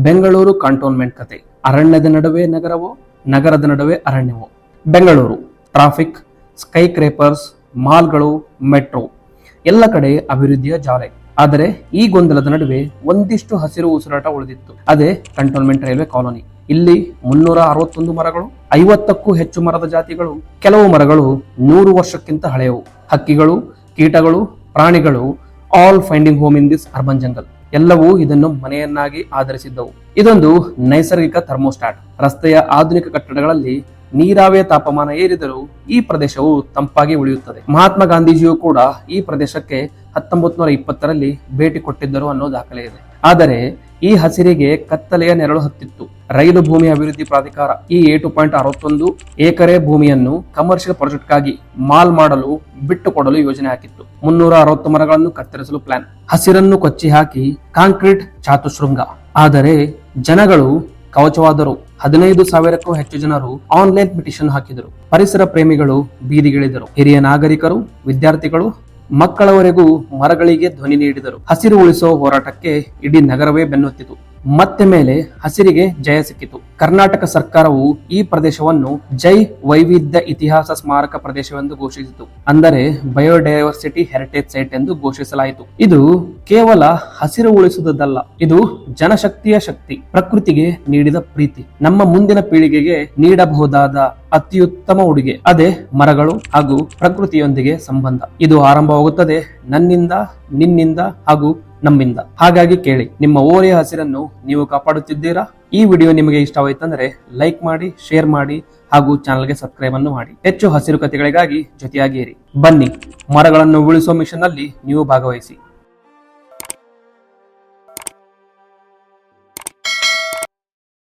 Bengaluru cantonment ಕತೆ. ಅರಣ್ಯದ ನಡುವೆ ನಗರವೋ, ನಗರದ ನಡುವೆ ಅರಣ್ಯವೋ. ಬೆಂಗಳೂರು ಟ್ರಾಫಿಕ್, ಸ್ಕೈ ಕ್ರೇಪರ್ಸ್, ಮಾಲ್ಗಳು, ಮೆಟ್ರೋ, ಎಲ್ಲ ಕಡೆ ಅಭಿವೃದ್ಧಿಯ ಜಾಲೆ. ಆದರೆ ಈ ಗೊಂದಲದ ನಡುವೆ ಒಂದಿಷ್ಟು ಹಸಿರು ಉಸಿರಾಟ ಉಳಿದಿತ್ತು. ಅದೇ ಕಂಟೋನ್ಮೆಂಟ್ ರೈಲ್ವೆ ಕಾಲೋನಿ. ಇಲ್ಲಿ 361 ಮರಗಳು, 50ಕ್ಕೂ ಹೆಚ್ಚು ಮರದ ಜಾತಿಗಳು, ಕೆಲವು ಮರಗಳು 100 ವರ್ಷಕ್ಕಿಂತ ಹಳೆಯವು. ಹಕ್ಕಿಗಳು, ಕೀಟಗಳು, ಪ್ರಾಣಿಗಳು all finding home in this urban jungle. ಎಲ್ಲವೂ ಇದನ್ನು ಮನೆಯನ್ನಾಗಿ ಆಧರಿಸಿದ್ದವು. ಇದೊಂದು ನೈಸರ್ಗಿಕ ಥರ್ಮೋಸ್ಟಾಟ್. ರಸ್ತೆಯ ಆಧುನಿಕ ಕಟ್ಟಡಗಳಲ್ಲಿ ನೀರಾವಿಯ ತಾಪಮಾನ ಏರಿದರೂ ಈ ಪ್ರದೇಶವು ತಂಪಾಗಿ ಉಳಿಯುತ್ತದೆ. ಮಹಾತ್ಮ ಗಾಂಧೀಜಿಯು ಕೂಡ ಈ ಪ್ರದೇಶಕ್ಕೆ 1920ರಲ್ಲಿ ಭೇಟಿ ಕೊಟ್ಟಿದ್ದರು ಅನ್ನೋ ದಾಖಲೆ ಇದೆ. ಆದರೆ ಈ ಹಸಿರಿಗೆ ಕತ್ತಲೆಯ ನೆರಳು ಹತ್ತಿತ್ತು. ರೈಲು ಭೂಮಿ ಅಭಿವೃದ್ಧಿ ಪ್ರಾಧಿಕಾರ ಈ 8.61 ಎಕರೆ ಭೂಮಿಯನ್ನು ಕಮರ್ಷಿಯಲ್ ಪ್ರಾಜೆಕ್ಟ್ಗಾಗಿ ಮಾಲ್ ಮಾಡಲು ಬಿಟ್ಟುಕೊಡಲು ಯೋಜನೆ ಹಾಕಿತ್ತು. 360 ಮರಗಳನ್ನು ಕತ್ತರಿಸಲು ಪ್ಲಾನ್. ಹಸಿರನ್ನು ಕೊಚ್ಚಿ ಹಾಕಿ ಕಾಂಕ್ರೀಟ್ ಚಾತುಶೃಂಗ. ಆದರೆ ಜನಗಳು ಕವಚವಾದರು. 15,000ಕ್ಕೂ ಹೆಚ್ಚು ಜನರು ಆನ್ಲೈನ್ ಪಿಟಿಷನ್ ಹಾಕಿದರು. ಪರಿಸರ ಪ್ರೇಮಿಗಳು ಬೀದಿಗಿಳಿದರು. ಹಿರಿಯ ನಾಗರಿಕರು, ವಿದ್ಯಾರ್ಥಿಗಳು, ಮಕ್ಕಳವರೆಗೂ ಮರಗಳಿಗೆ ಧ್ವನಿ ನೀಡಿದರು. ಹಸಿರು ಉಳಿಸುವ ಹೋರಾಟಕ್ಕೆ ಇಡೀ ನಗರವೇ ಬೆನ್ನುತ್ತಿತು. ಮತ್ತೆ ಮೇಲೆ ಹಸಿರಿಗೆ ಜಯ ಸಿಕ್ಕಿತು. ಕರ್ನಾಟಕ ಸರ್ಕಾರವು ಈ ಪ್ರದೇಶವನ್ನು ಜೈ ವೈವಿಧ್ಯ ಇತಿಹಾಸ ಸ್ಮಾರಕ ಪ್ರದೇಶವೆಂದು ಘೋಷಿಸಿತು. ಅಂದರೆ ಬಯೋಡೈವರ್ಸಿಟಿ ಹೆರಿಟೇಜ್ ಸೈಟ್ ಎಂದು ಘೋಷಿಸಲಾಯಿತು. ಇದು ಕೇವಲ ಹಸಿರು ಉಳಿಸುವುದಲ್ಲ, ಇದು ಜನಶಕ್ತಿಯ ಶಕ್ತಿ, ಪ್ರಕೃತಿಗೆ ನೀಡಿದ ಪ್ರೀತಿ, ನಮ್ಮ ಮುಂದಿನ ಪೀಳಿಗೆಗೆ ನೀಡಬಹುದಾದ ಅತ್ಯುತ್ತಮ ಉಡುಗೆ. ಅದೇ ಮರಗಳು ಹಾಗೂ ಪ್ರಕೃತಿಯೊಂದಿಗೆ ಸಂಬಂಧ. ಇದು ಆರಂಭವಾಗುತ್ತದೆ ನನ್ನಿಂದ, ನಿನ್ನಿಂದ ಹಾಗೂ ನಮ್ಮಿಂದ. ಹಾಗಾಗಿ ಕೇಳಿ, ನಿಮ್ಮ ಓರೆಯ ಹಸಿರನ್ನು ನೀವು ಕಾಪಾಡುತ್ತಿದ್ದೀರಾ? ಈ ವಿಡಿಯೋ ನಿಮಗೆ ಇಷ್ಟವಾಯಿತಂದ್ರೆ ಲೈಕ್ ಮಾಡಿ, ಶೇರ್ ಮಾಡಿ ಹಾಗೂ ಚಾನಲ್ಗೆ ಸಬ್ಸ್ಕ್ರೈಬ್ ಅನ್ನು ಮಾಡಿ. ಹೆಚ್ಚು ಹಸಿರು ಕಥೆಗಳಿಗಾಗಿ ಜೊತೆಯಾಗಿ ಇರಿ. ಬನ್ನಿ, ಮರಗಳನ್ನು ಉಳಿಸುವ ಮಿಷನ್ ನಲ್ಲಿ ನೀವು ಭಾಗವಹಿಸಿ.